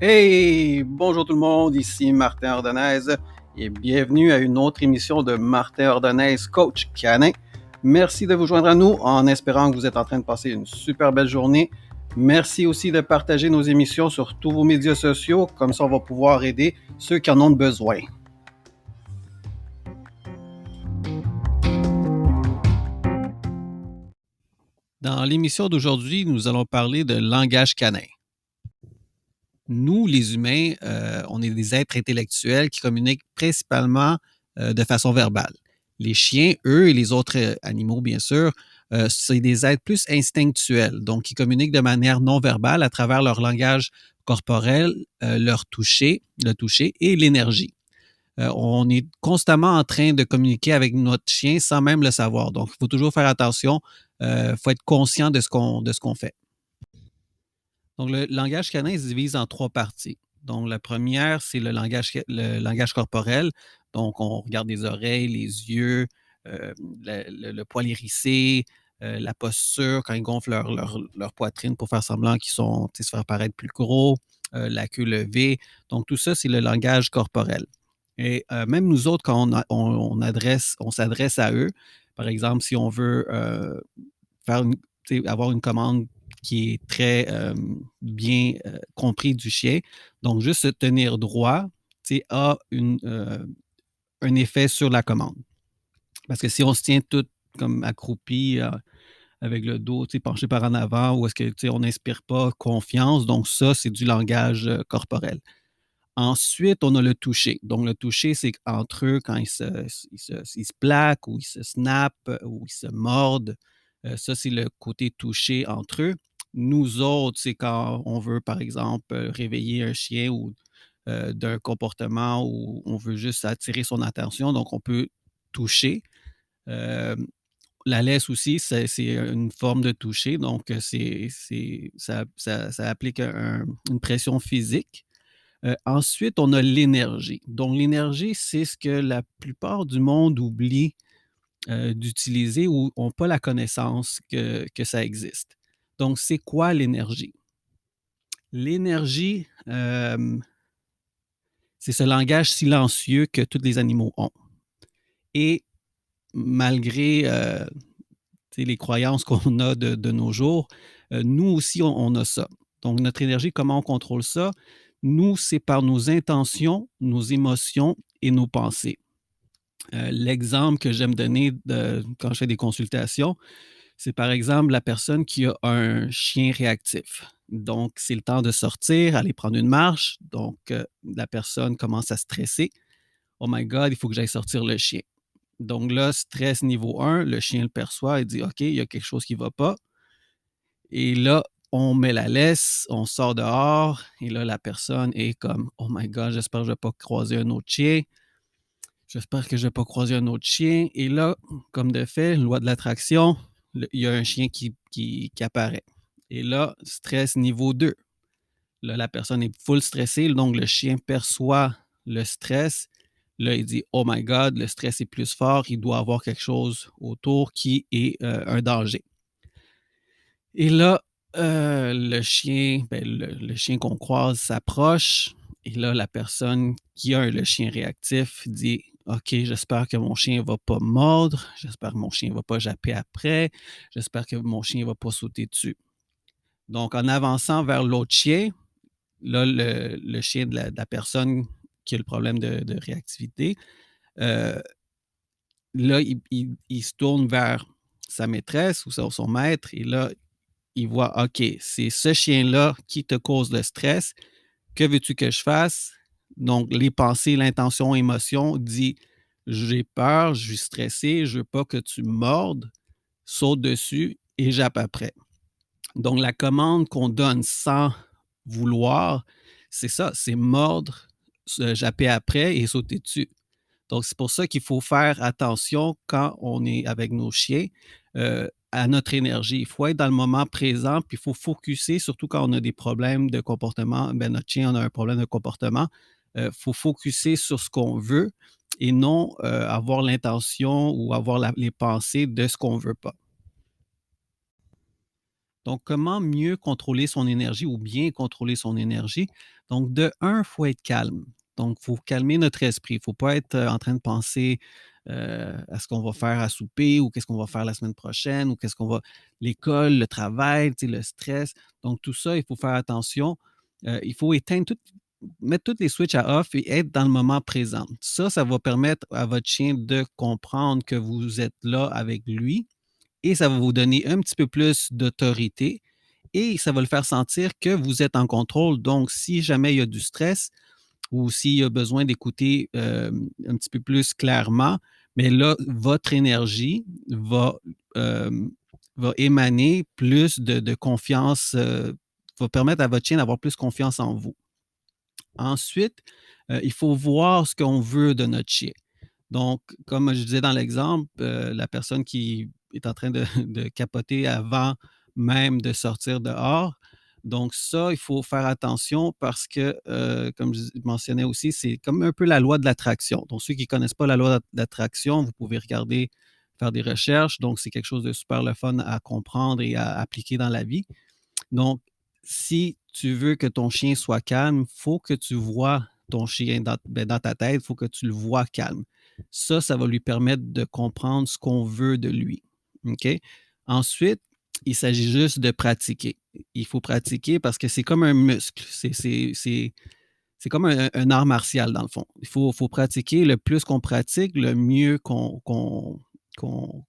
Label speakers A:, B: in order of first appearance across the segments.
A: Hey, bonjour tout le monde, ici Martin Ordonez et bienvenue à une autre émission de Martin Ordonez, coach canin. Merci de vous joindre à nous en espérant que vous êtes en train de passer une super belle journée. Merci aussi de partager nos émissions sur tous vos médias sociaux, comme ça on va pouvoir aider ceux qui en ont besoin. Dans l'émission d'aujourd'hui, nous allons parler de langage canin. Nous, les humains, on est des êtres intellectuels qui communiquent principalement de façon verbale. Les chiens, eux, et les autres animaux, bien sûr, c'est des êtres plus instinctuels, donc qui communiquent de manière non verbale à travers leur langage corporel, leur toucher, le toucher et l'énergie. On est constamment en train de communiquer avec notre chien sans même le savoir. Donc, il faut toujours faire attention, il faut être conscient de ce qu'on fait. Donc, le langage canin se divise en trois parties. Donc, la première, c'est le langage corporel. Donc, on regarde les oreilles, les yeux, le poil hérissé, la posture quand ils gonflent leur poitrine pour faire semblant qu'ils sont, se faire paraître plus gros, la queue levée. Donc, tout ça, c'est le langage corporel. Et même nous autres, quand on s'adresse à eux, par exemple, si on veut faire avoir une commande qui est très bien compris du chien. Donc, juste se tenir droit a un effet sur la commande. Parce que si on se tient tout comme accroupi, avec le dos penché par en avant, ou est-ce que on n'inspire pas confiance, donc ça, c'est du langage corporel. Ensuite, on a le toucher. Donc, le toucher, c'est entre eux, quand ils se plaquent ou ils se snappent ou ils se mordent. Ça, c'est le côté toucher entre eux. Nous autres, c'est quand on veut, par exemple, réveiller un chien ou d'un comportement où on veut juste attirer son attention. Donc, on peut toucher. Euh, la laisse aussi, c'est une forme de toucher. Donc, ça applique une pression physique. Ensuite, on a l'énergie. Donc, l'énergie, c'est ce que la plupart du monde oublie d'utiliser ou n'ont pas la connaissance que ça existe. Donc, c'est quoi l'énergie? L'énergie, c'est ce langage silencieux que tous les animaux ont. Et malgré les croyances qu'on a de nos jours, nous aussi, on a ça. Donc, notre énergie, comment on contrôle ça? Nous, c'est par nos intentions, nos émotions et nos pensées. L'exemple que j'aime donner quand je fais des consultations, c'est par exemple la personne qui a un chien réactif. Donc, c'est le temps de sortir, aller prendre une marche. Donc, la personne commence à stresser. Oh my God, il faut que j'aille sortir le chien. Donc là, stress niveau 1, le chien le perçoit et dit OK, il y a quelque chose qui ne va pas. Et là, on met la laisse, on sort dehors, et là, la personne est comme Oh my God, j'espère que je ne vais pas croiser un autre chien. J'espère que je ne vais pas croiser un autre chien. Et là, comme de fait, loi de l'attraction, il y a un chien qui apparaît. Et là, stress niveau 2. Là, la personne est full stressée, donc le chien perçoit le stress. Là, il dit Oh my God, le stress est plus fort, il doit avoir quelque chose autour qui est un danger. Et là, le chien, le chien qu'on croise s'approche. Et là, la personne qui a le chien réactif dit OK, j'espère que mon chien ne va pas mordre, j'espère que mon chien ne va pas japper après, j'espère que mon chien ne va pas sauter dessus. Donc, en avançant vers l'autre chien, là, le chien de la personne qui a le problème de réactivité, euh, là, il se tourne vers sa maîtresse ou son maître, et là, il voit, OK, c'est ce chien-là qui te cause le stress. Que veux-tu que je fasse? Donc, les pensées, l'intention, l'émotion dit, j'ai peur, je suis stressé, je veux pas que tu me mordes, saute dessus et jappe après. Donc, la commande qu'on donne sans vouloir, c'est ça, c'est mordre, japper après et sauter dessus. Donc, c'est pour ça qu'il faut faire attention quand on est avec nos chiens à notre énergie. Il faut être dans le moment présent, puis il faut focuser, surtout quand on a des problèmes de comportement. Ben, notre chien, on a un problème de comportement. Il faut focuser sur ce qu'on veut et non avoir l'intention ou avoir les pensées de ce qu'on ne veut pas. Donc, comment mieux contrôler son énergie ou bien contrôler son énergie? Donc, de un, il faut être calme. Donc, il faut calmer notre esprit. Il ne faut pas être en train de penser à ce qu'on va faire à souper ou qu'est-ce qu'on va faire la semaine prochaine ou qu'est-ce qu'on va. L'école, le travail, le stress. Donc, tout ça, il faut faire attention. Il faut mettre toutes les switches à off et être dans le moment présent. Ça va permettre à votre chien de comprendre que vous êtes là avec lui et ça va vous donner un petit peu plus d'autorité et ça va le faire sentir que vous êtes en contrôle. Donc, si jamais il y a du stress ou s'il y a besoin d'écouter un petit peu plus clairement, mais là, votre énergie euh, va émaner plus de confiance, va permettre à votre chien d'avoir plus confiance en vous. Ensuite, il faut voir ce qu'on veut de notre chien. Donc, comme je disais dans l'exemple, la personne qui est en train de capoter avant même de sortir dehors. Donc, ça, il faut faire attention parce que, comme je mentionnais aussi, c'est comme un peu la loi de l'attraction. Donc, ceux qui ne connaissent pas la loi d'attraction, vous pouvez regarder, faire des recherches. Donc, c'est quelque chose de super le fun à comprendre et à appliquer dans la vie. Donc, si tu veux que ton chien soit calme, il faut que tu vois ton chien dans ta tête, il faut que tu le vois calme. Ça va lui permettre de comprendre ce qu'on veut de lui. OK? Ensuite, il s'agit juste de pratiquer. Il faut pratiquer parce que c'est comme un muscle. C'est comme un art martial, dans le fond. Il faut pratiquer. Le plus qu'on pratique, le mieux qu'on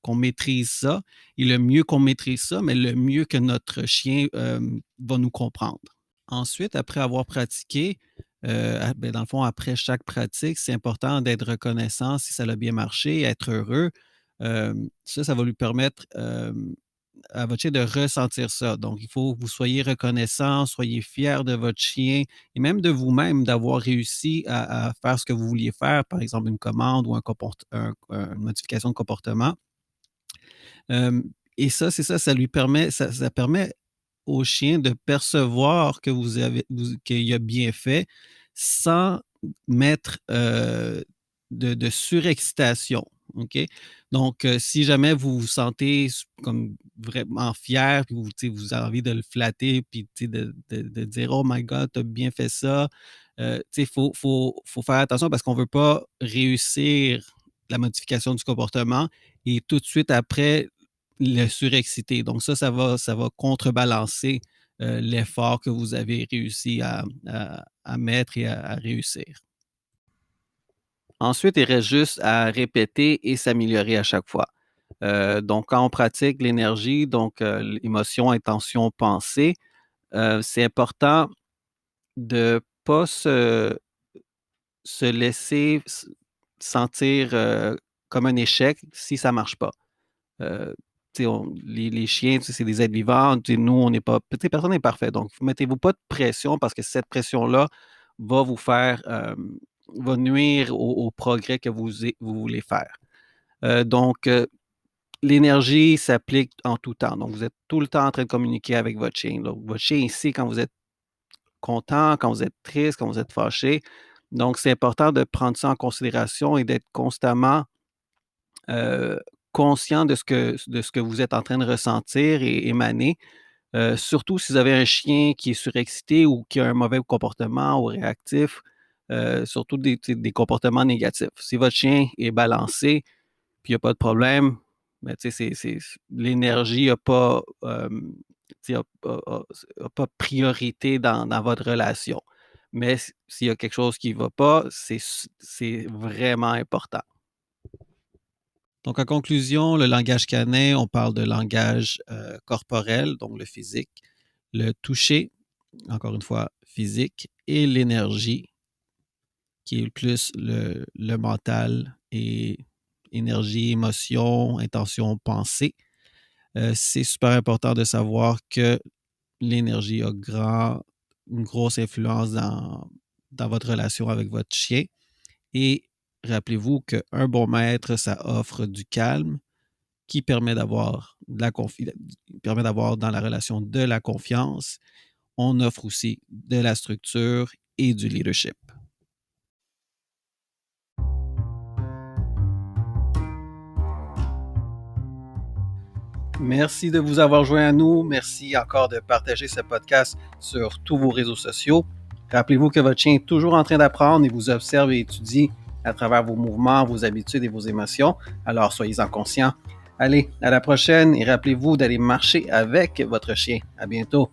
A: maîtrise ça. Et le mieux qu'on maîtrise ça, mais le mieux que notre chien va nous comprendre. Ensuite, après avoir pratiqué, ben, dans le fond, après chaque pratique, c'est important d'être reconnaissant si ça a bien marché, être heureux. Ça va lui permettre à votre chien de ressentir ça. Donc, il faut que vous soyez reconnaissant, soyez fiers de votre chien et même de vous-même d'avoir réussi à faire ce que vous vouliez faire, par exemple une commande ou une modification de comportement. Euh, et ça, c'est ça, ça permet au chien de percevoir que qu'il a bien fait sans mettre de surexcitation. OK? Donc, si jamais vous vous sentez comme vraiment fier, puis vous avez envie de le flatter, puis de dire Oh my God, tu as bien fait ça. Faut faire attention parce qu'on ne veut pas réussir la modification du comportement et tout de suite après le surexciter. Donc, ça va contrebalancer l'effort que vous avez réussi à mettre et à réussir. Ensuite, il reste juste à répéter et s'améliorer à chaque fois. Donc, quand on pratique l'énergie, donc l'émotion, intention, pensée, c'est important de ne pas se laisser sentir comme un échec si ça ne marche pas. Euh, les chiens, c'est des êtres vivants. Nous, on n'est pas. Personne n'est parfait. Donc, mettez-vous pas de pression parce que cette pression-là va vous faire, va nuire au progrès que vous voulez faire. Donc, l'énergie s'applique en tout temps. Donc, vous êtes tout le temps en train de communiquer avec votre chien. Donc, votre chien sait quand vous êtes content, quand vous êtes triste, quand vous êtes fâché. Donc, c'est important de prendre ça en considération et d'être constamment euh, conscient de ce que vous êtes en train de ressentir et émaner. Surtout si vous avez un chien qui est surexcité ou qui a un mauvais comportement ou réactif, surtout des comportements négatifs. Si votre chien est balancé, puis il n'y a pas de problème, ben, l'énergie n'a pas, a pas priorité dans votre relation. Mais s'il y a quelque chose qui ne va pas, c'est vraiment important. Donc, en conclusion, le langage canin, on parle de langage corporel, donc le physique, le toucher, encore une fois, physique, et l'énergie, qui est plus le mental et énergie, émotion, intention, pensée. C'est super important de savoir que l'énergie a une grosse influence dans votre relation avec votre chien. Et rappelez-vous qu'un bon maître, ça offre du calme qui permet d'avoir permet d'avoir dans la relation de la confiance. On offre aussi de la structure et du leadership. Merci de vous avoir joint à nous. Merci encore de partager ce podcast sur tous vos réseaux sociaux. Rappelez-vous que votre chien est toujours en train d'apprendre et vous observe et étudie à travers vos mouvements, vos habitudes et vos émotions. Alors, soyez-en conscients. Allez, à la prochaine et rappelez-vous d'aller marcher avec votre chien. À bientôt.